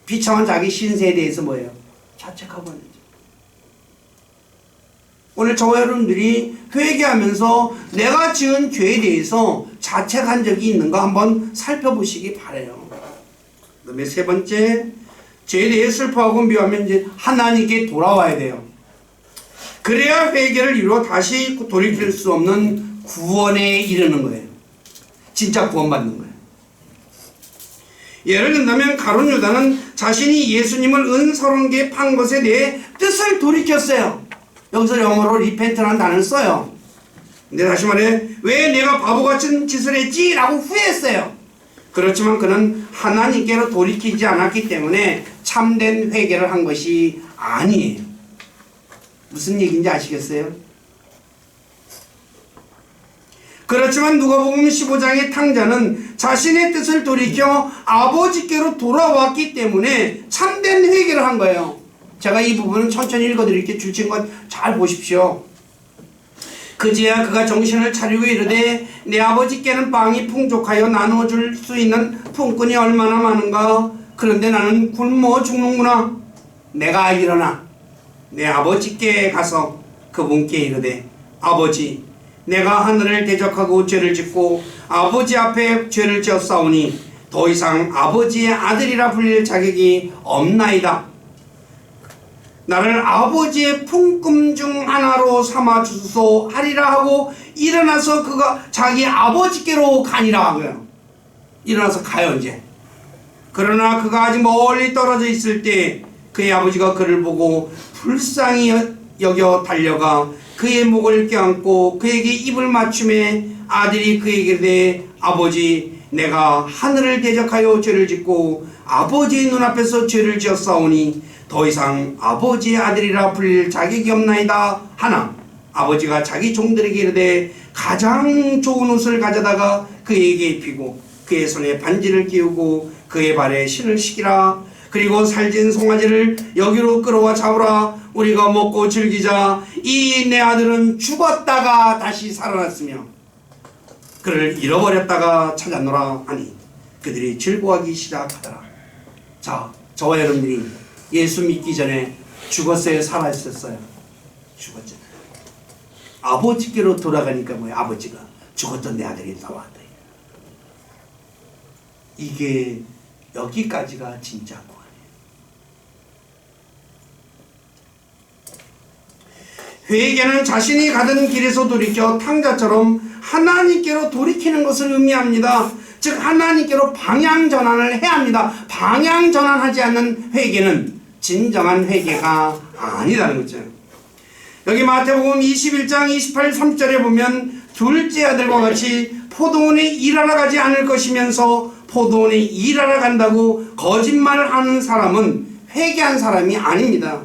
A: 비참한 자기 신세에 대해서 뭐예요? 자책하고 하는 거죠. 오늘 저와 여러분들이 회개하면서 내가 지은 죄에 대해서 자책한 적이 있는가 한번 살펴보시기 바라요. 그 다음에 세 번째, 죄에 대해 슬퍼하고 미워하면 이제 하나님께 돌아와야 돼요. 그래야 회개를 이루어 다시 돌이킬 수 없는 구원에 이르는 거예요. 진짜 구원받는 거예요. 예를 든다면 가룟 유다는 자신이 예수님을 은 30개 판 것에 대해 뜻을 돌이켰어요. 여기서 영어로 리펜트라는 단어를 써요. 근데 다시 말해, 왜 내가 바보같은 짓을 했지? 라고 후회했어요. 그렇지만 그는 하나님께로 돌이키지 않았기 때문에 참된 회개를 한 것이 아니에요. 무슨 얘기인지 아시겠어요? 그렇지만 누가복음 15장의 탕자는 자신의 뜻을 돌이켜 아버지께로 돌아왔기 때문에 참된 회개를 한 거예요. 제가 이 부분은 천천히 읽어드릴게요. 줄친 것 잘 보십시오. 그제야 그가 정신을 차리고 이르되 내 아버지께는 빵이 풍족하여 나누어 줄 수 있는 품꾼이 얼마나 많은가. 그런데 나는 굶어 죽는구나. 내가 일어나 내 아버지께 가서 그분께 이르되 아버지, 내가 하늘을 대적하고 죄를 짓고 아버지 앞에 죄를 지었사오니 더 이상 아버지의 아들이라 불릴 자격이 없나이다. 나를 아버지의 품꾼 중 하나로 삼아 주소 하리라 하고 일어나서 그가 자기 아버지께로 가니라 하고요. 일어나서 가요 이제. 그러나 그가 아직 멀리 떨어져 있을 때 그의 아버지가 그를 보고 불쌍히 여겨 달려가 그의 목을 껴안고 그에게 입을 맞춤에 아들이 그에게 이르되 아버지, 내가 하늘을 대적하여 죄를 짓고 아버지의 눈앞에서 죄를 지었사오니 더 이상 아버지의 아들이라 불릴 자격이 없나이다 하나 아버지가 자기 종들에게 이르되 가장 좋은 옷을 가져다가 그에게 입히고 그의 손에 반지를 끼우고 그의 발에 신을 시키라. 그리고 살찐 송아지를 여기로 끌어와 잡으라. 우리가 먹고 즐기자. 이 내 아들은 죽었다가 다시 살아났으며 그를 잃어버렸다가 찾았노라 하니 그들이 즐거워하기 시작하더라. 자, 저와 여러분들이 예수 믿기 전에 죽었어요? 살아있었어요? 죽었잖아요. 아버지께로 돌아가니까 뭐야? 아버지가 죽었던 내 아들이 나왔다. 이게 여기까지가 진짜 구원이에요. 회개는 자신이 가던 길에서 돌이켜 탕자처럼 하나님께로 돌이키는 것을 의미합니다. 즉 하나님께로 방향 전환을 해야 합니다. 방향 전환하지 않는 회개는 진정한 회개가 아니라는 거죠. 여기 마태복음 21장 28, 30절에 보면 둘째 아들과 같이 포도원에 일하러 가지 않을 것이면서 포도원에 일하러 간다고 거짓말을 하는 사람은 회개한 사람이 아닙니다.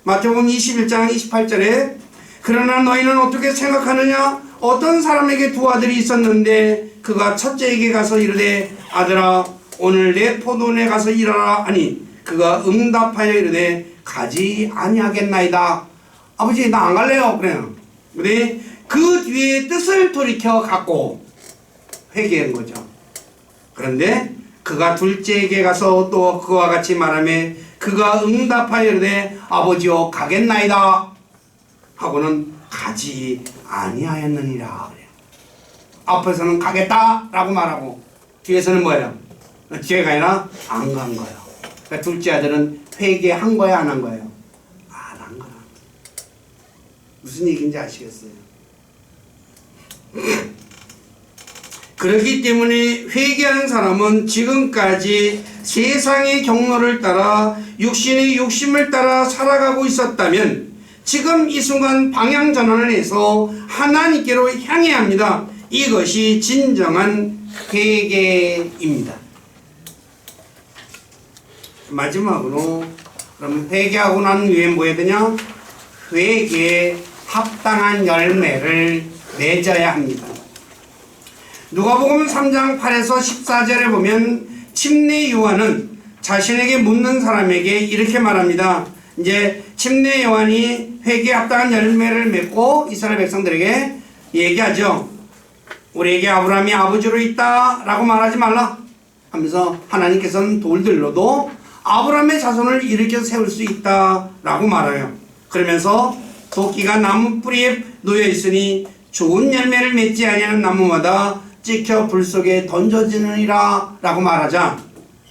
A: 마태복음 21장 28절에 그러나 너희는 어떻게 생각하느냐? 어떤 사람에게 두 아들이 있었는데 그가 첫째에게 가서 이르되 아들아, 오늘 내 포도원에 가서 일하라 하니 그가 응답하여 이르되 가지 아니하겠나이다. 아버지, 나 안 갈래요. 그래요. 근데 그 뒤에 뜻을 돌이켜 갖고 회개한 거죠. 그런데 그가 둘째에게 가서 또 그와 같이 말하며 그가 응답하여 이르되 아버지여 가겠나이다 하고는 가지 아니하였느니라. 그래요. 앞에서는 가겠다라고 말하고 뒤에서는 뭐예요? 뒤에가 아니라 안 간 거예요. 그러니까 둘째 아들은 회개한 거야, 안 한 거예요? 안 한 거야. 무슨 얘기인지 아시겠어요? 그렇기 때문에 회개하는 사람은 지금까지 세상의 경로를 따라 육신의 욕심을 따라 살아가고 있었다면 지금 이 순간 방향 전환을 해서 하나님께로 향해야 합니다. 이것이 진정한 회개입니다. 마지막으로 그러면 회개하고 난 후에 뭐 해야 되냐? 회개에 합당한 열매를 맺어야 합니다. 누가복음 3장 8에서 14절에 보면 침례 요한은 자신에게 묻는 사람에게 이렇게 말합니다. 이제 침례 요한이 회개에 합당한 열매를 맺고 이스라엘 백성들에게 얘기하죠. 우리에게 아브라함이 아버지로 있다 라고 말하지 말라 하면서 하나님께서는 돌들로도 아브라함의 자손을 일으켜 세울 수 있다 라고 말해요. 그러면서 도끼가 나무 뿌리에 놓여 있으니 좋은 열매를 맺지 아니하는 나무마다 찍혀 불 속에 던져지느니라 라고 말하자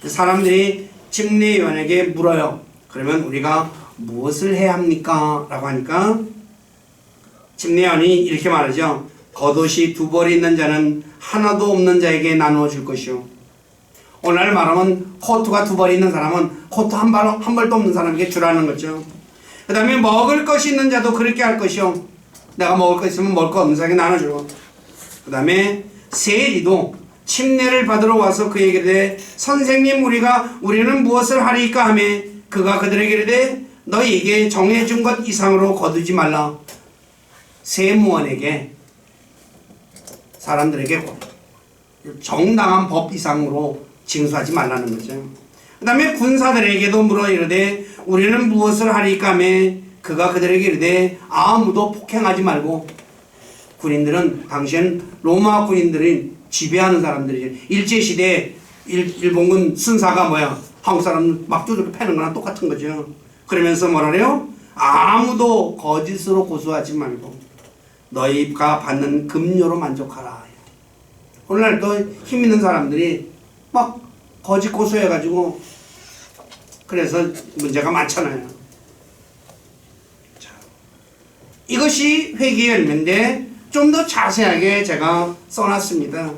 A: 사람들이 침례 요한에게 물어요. 그러면 우리가 무엇을 해야 합니까? 라고 하니까 침례 요한이 이렇게 말하죠. 겉옷이 두 벌이 있는 자는 하나도 없는 자에게 나누어 줄 것이요. 오늘 말하면 코트가 두 벌이 있는 사람은 코트 한 벌도 없는 사람에게 주라는 거죠. 그 다음에 먹을 것이 있는 자도 그렇게 할 것이요. 내가 먹을 거 있으면 먹을 거 없는 사람에게 나눠주고. 그 다음에 세리도 침례를 받으러 와서 그에게 이르되 선생님 우리는 무엇을 하리까 하며 그가 그들에게 이르되 너희에게 정해준 것 이상으로 거두지 말라. 세무원에게 사람들에게 정당한 법 이상으로 징수하지 말라는 거죠. 그 다음에 군사들에게도 물어 이르되 우리는 무엇을 하리까 하며 그가 그들에게 이르되 아무도 폭행하지 말고. 군인들은 당시엔 로마 군인들이 지배하는 사람들이지. 일제시대에 일본군 순사가 뭐야? 한국 사람 막 두들겨 패는 거랑 똑같은 거죠. 그러면서 뭐라 그래요? 아무도 거짓으로 고소하지 말고 너희가 받는 급료로 만족하라. 오늘날도 힘 있는 사람들이 막 거짓 고소해가지고 그래서 문제가 많잖아요. 자, 이것이 회개의 열매인데 좀 더 자세하게 제가 써놨습니다.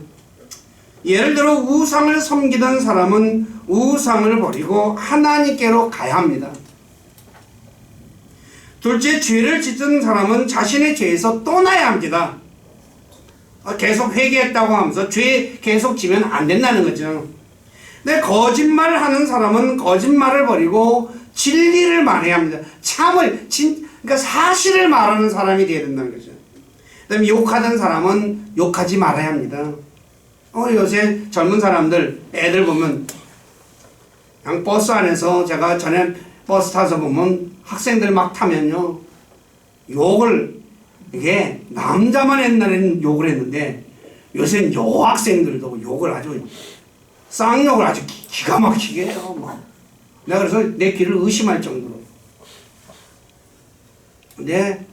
A: 예를 들어 우상을 섬기던 사람은 우상을 버리고 하나님께로 가야 합니다. 둘째, 죄를 짓는 사람은 자신의 죄에서 떠나야 합니다. 계속 회개했다고 하면서 죄 계속 지면 안 된다는 거죠. 근데 거짓말을 하는 사람은 거짓말을 버리고 진리를 말해야 합니다. 그러니까 사실을 말하는 사람이 되어야 된다는 거죠. 그 다음에 욕하던 사람은 욕하지 말아야 합니다. 요새 젊은 사람들, 애들 보면 그냥 버스 안에서 제가 전에 버스 타서 보면 학생들 막 타면요. 이게 남자만 옛날에는 욕을 했는데 요새는 여학생들도 욕을 아주 쌍욕을 아주 기가 막히게 해요. 내가 그래서 내 귀를 의심할 정도로. 근데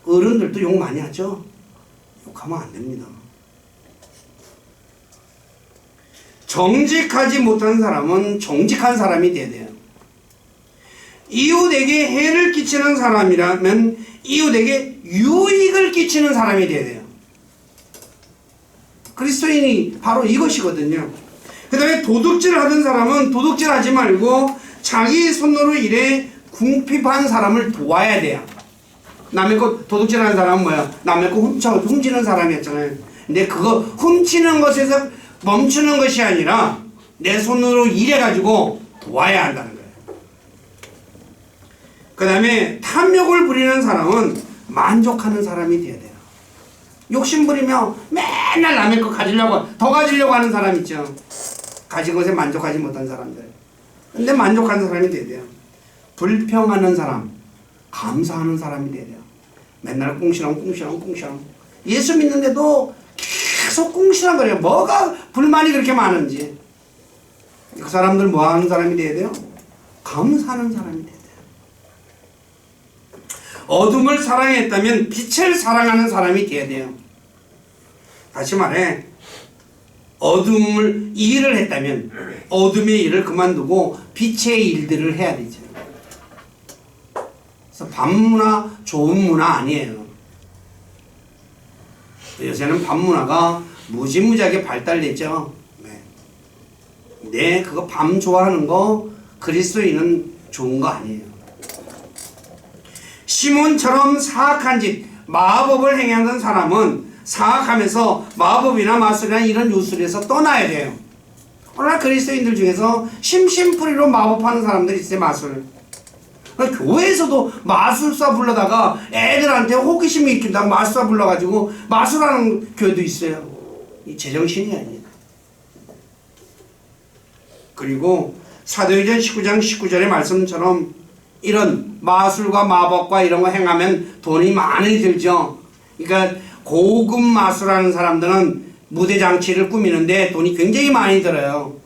A: 어른들도 욕 많이 하죠. 욕하면 안 됩니다. 정직하지 못한 사람은 정직한 사람이 돼야 돼요. 이웃에게 해를 끼치는 사람이라면 이웃에게 유익을 끼치는 사람이 돼야 돼요. 그리스도인이 바로 이것이거든요. 그 다음에 도둑질을 하던 사람은 도둑질하지 말고 자기 손으로 일해 궁핍한 사람을 도와야 돼요. 남의 것 도둑질하는 사람은 뭐야? 남의 거 훔치는 사람이었잖아요. 근데 그거 훔치는 것에서 멈추는 것이 아니라 내 손으로 일해가지고 도와야 한다는 거예요. 그 다음에 탐욕을 부리는 사람은 만족하는 사람이 돼야 돼요. 욕심 부리며 맨날 남의 거 더 가지려고 하는 사람 있죠. 가진 것에 만족하지 못한 사람들. 근데 만족하는 사람이 돼야 돼요. 불평하는 사람, 감사하는 사람이 돼야 돼요. 맨날 꿍시렁. 예수 믿는데도 계속 꿍시렁거려요. 뭐가 불만이 그렇게 많은지. 그 사람들 뭐 하는 사람이 돼야 돼요? 감사하는 사람이 돼야 돼요. 어둠을 사랑했다면 빛을 사랑하는 사람이 돼야 돼요. 다시 말해, 어둠을 일을 했다면 어둠의 일을 그만두고 빛의 일들을 해야 되죠. 그래서 반문화 좋은 문화 아니에요. 요새는 밤문화가 무지무지하게 발달됐죠. 네, 그거 밤 좋아하는 거 그리스도인은 좋은 거 아니에요. 시몬처럼 사악한 짓, 마법을 행하는 사람은 사악하면서 마법이나 마술이나 이런 유술에서 떠나야 돼요. 오늘 그리스도인들 중에서 심심풀이로 마법하는 사람들이 있어요. 마술. 교회에서도 마술사 불러다가 애들한테 호기심이 일으킨다고 마술사 불러가지고 마술하는 교회도 있어요. 이 제정신이 아니에요. 그리고 사도행전 19장 19절의 말씀처럼 이런 마술과 마법과 이런 거 행하면 돈이 많이 들죠. 그러니까 고급 마술하는 사람들은 무대 장치를 꾸미는데 돈이 굉장히 많이 들어요.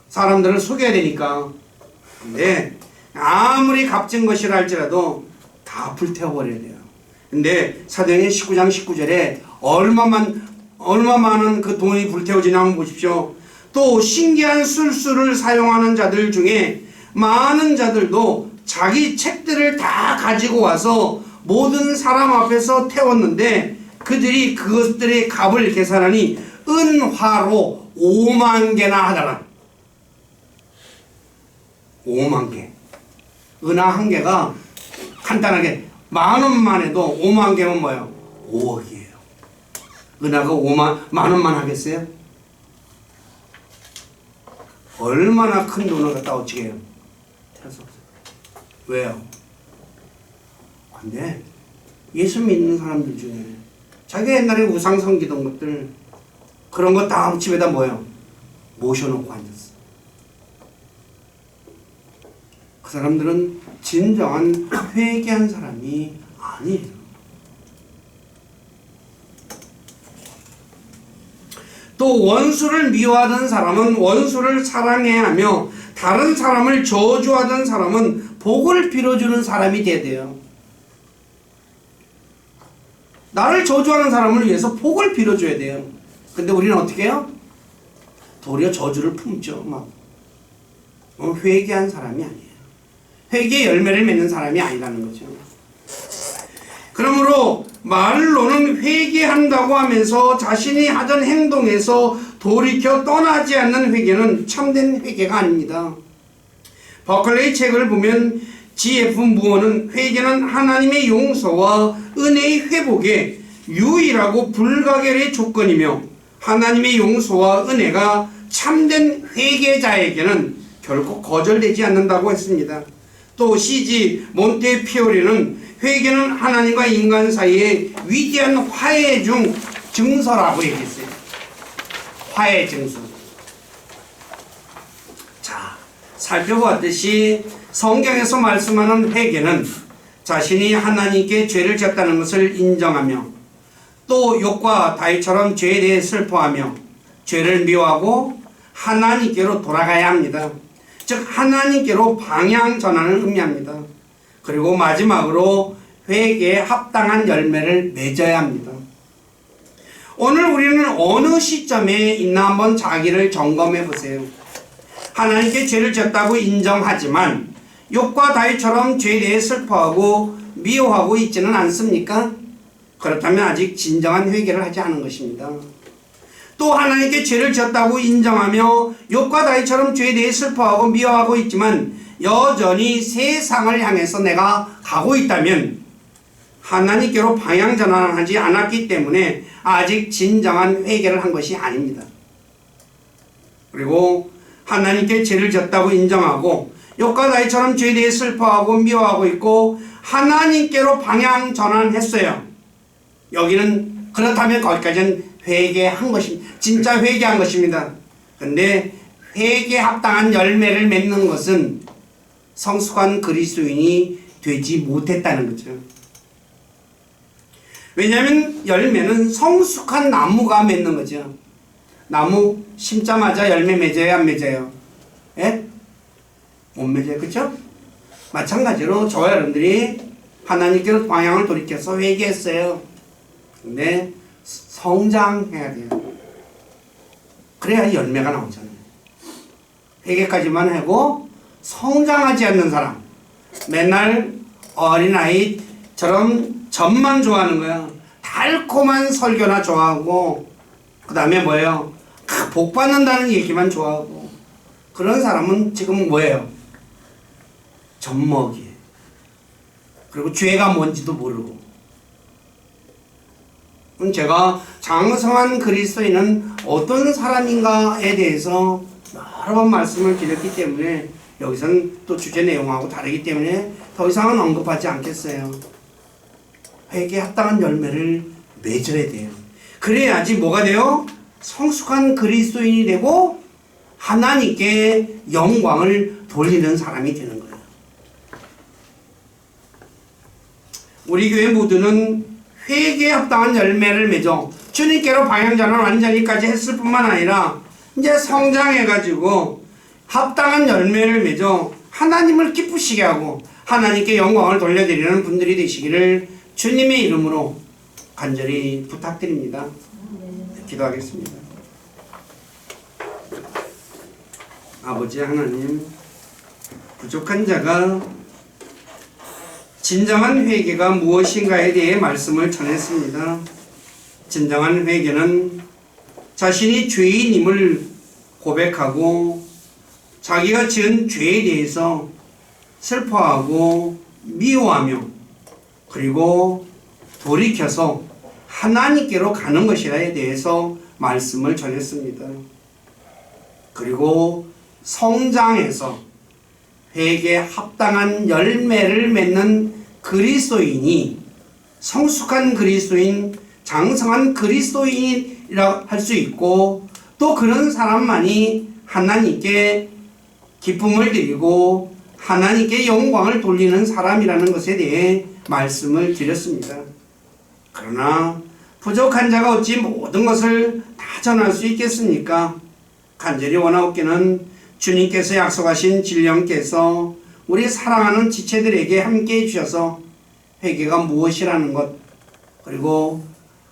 A: 사람들을 속여야 되니까. 근데 아무리 값진 것이라 할지라도 다 불태워버려야 돼요. 근데 사도행전 19장 19절에 얼마 많은 그 돈이 불태워지냐 한번 보십시오. 또 신기한 술수를 사용하는 자들 중에 많은 자들도 자기 책들을 다 가지고 와서 모든 사람 앞에서 태웠는데 그들이 그것들의 값을 계산하니 은화로 5만 개나 하더라. 5만 개. 은화 한 개가 간단하게 10,000원만 해도 5만 개면 뭐예요? 5억이에요. 은하가 10,000원만 하겠어요? 얼마나 큰 돈을 갖다 어찌게 해요? 태워서 없어요. 왜요? 근데 예수 믿는 사람들 중에 자기가 옛날에 우상 섬기던 것들 그런 거 다 집에다 뭐예요? 모셔놓고 앉았어. 그 사람들은 진정한 회개한 사람이 아니에요. 또 원수를 미워하던 사람은 원수를 사랑해야 하며 다른 사람을 저주하던 사람은 복을 빌어주는 사람이 돼야 돼요. 나를 저주하는 사람을 위해서 복을 빌어줘야 돼요. 근데 우리는 어떻게 해요? 도리어 저주를 품죠. 회개한 사람이 아니에요. 회개의 열매를 맺는 사람이 아니라는 거죠. 그러므로 말로는 회개한다고 하면서 자신이 하던 행동에서 돌이켜 떠나지 않는 회개는 참된 회개가 아닙니다. 버클레이 책을 보면 G.F. 무어는 회개는 하나님의 용서와 은혜의 회복의 유일하고 불가결의 조건이며 하나님의 용서와 은혜가 참된 회개자에게는 결코 거절되지 않는다고 했습니다. 또 C.G. 몬테피오리는 회개는 하나님과 인간 사이의 위대한 화해 중 증서라고 얘기했어요. 화해 증서. 자, 살펴보았듯이 성경에서 말씀하는 회개는 자신이 하나님께 죄를 졌다는 것을 인정하며 또 욥과 다윗처럼 죄에 대해 슬퍼하며 죄를 미워하고 하나님께로 돌아가야 합니다. 즉 하나님께로 방향 전환을 의미합니다. 그리고 마지막으로 회개에 합당한 열매를 맺어야 합니다. 오늘 우리는 어느 시점에 있나 한번 자기를 점검해 보세요. 하나님께 죄를 졌다고 인정하지만 욥과 다윗처럼 죄에 대해 슬퍼하고 미워하고 있지는 않습니까? 그렇다면 아직 진정한 회개를 하지 않은 것입니다. 또 하나님께 죄를 졌다고 인정하며 욥과 다윗처럼 죄에 대해 슬퍼하고 미워하고 있지만 여전히 세상을 향해서 내가 가고 있다면 하나님께로 방향 전환하지 않았기 때문에 아직 진정한 회개를 한 것이 아닙니다. 그리고 하나님께 죄를 졌다고 인정하고 욥과 다윗처럼 죄에 대해 슬퍼하고 미워하고 있고 하나님께로 방향 전환했어요. 여기는 그렇다면 거기까지는 회개한 것입니다. 진짜 회개한 것입니다. 근데 회개에 합당한 열매를 맺는 것은 성숙한 그리스도인이 되지 못했다는 거죠. 왜냐하면 열매는 성숙한 나무가 맺는 거죠. 나무 심자마자 열매 맺어요, 안 맺어요? 예? 못 맺어요, 그렇죠? 마찬가지로 저와 여러분들이 하나님께로 방향을 돌이켜서 회개했어요. 근데 성장해야 돼요. 그래야 열매가 나오잖아요. 회개까지만 하고 성장하지 않는 사람, 맨날 어린아이처럼 젖만 좋아하는 거야. 달콤한 설교나 좋아하고, 그 다음에 뭐예요? 복 받는다는 얘기만 좋아하고. 그런 사람은 지금 뭐예요? 젖먹이. 그리고 죄가 뭔지도 모르고. 제가 장성한 그리스도인은 어떤 사람인가에 대해서 여러 번 말씀을 드렸기 때문에 여기서는 또 주제 내용하고 다르기 때문에 더 이상은 언급하지 않겠어요. 회개에 합당한 열매를 맺어야 돼요. 그래야지 뭐가 돼요? 성숙한 그리스도인이 되고 하나님께 영광을 돌리는 사람이 되는 거예요. 우리 교회 모두는 회개에 합당한 열매를 맺어 주님께로 방향전환 완전히까지 했을 뿐만 아니라 이제 성장해가지고 합당한 열매를 맺어 하나님을 기쁘시게 하고 하나님께 영광을 돌려드리는 분들이 되시기를 주님의 이름으로 간절히 부탁드립니다. 기도하겠습니다. 아버지 하나님, 부족한 자가 진정한 회개가 무엇인가에 대해 말씀을 전했습니다. 진정한 회개는 자신이 죄인임을 고백하고 자기가 지은 죄에 대해서 슬퍼하고 미워하며 그리고 돌이켜서 하나님께로 가는 것이라에 대해서 말씀을 전했습니다. 그리고 성장해서 회개에 합당한 열매를 맺는 그리스도인이 성숙한 그리스도인, 장성한 그리스도인이라 할 수 있고 또 그런 사람만이 하나님께 기쁨을 드리고 하나님께 영광을 돌리는 사람이라는 것에 대해 말씀을 드렸습니다. 그러나 부족한 자가 어찌 모든 것을 다 전할 수 있겠습니까? 간절히 원하옵기는 주님께서 약속하신 진령께서 우리 사랑하는 지체들에게 함께 해주셔서 회개가 무엇이라는 것 그리고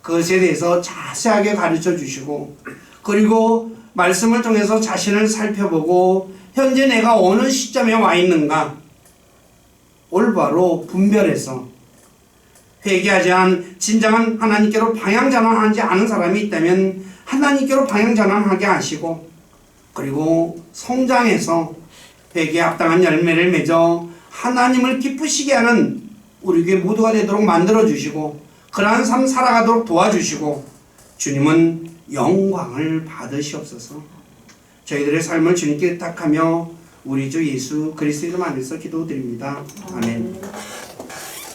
A: 그것에 대해서 자세하게 가르쳐 주시고 그리고 말씀을 통해서 자신을 살펴보고 현재 내가 어느 시점에 와 있는가 올바로 분별해서 회개하지 않은 진정한 하나님께로 방향전환하지 않은 사람이 있다면 하나님께로 방향전환하게 하시고 그리고 성장해서 회개에 합당한 열매를 맺어 하나님을 기쁘시게 하는 우리 교회 모두가 되도록 만들어주시고 그러한 삶 살아가도록 도와주시고 주님은 영광을 받으시옵소서. 저희들의 삶을 주님께 의탁하며 우리 주 예수 그리스도 이름 안에서 기도드립니다. 아멘.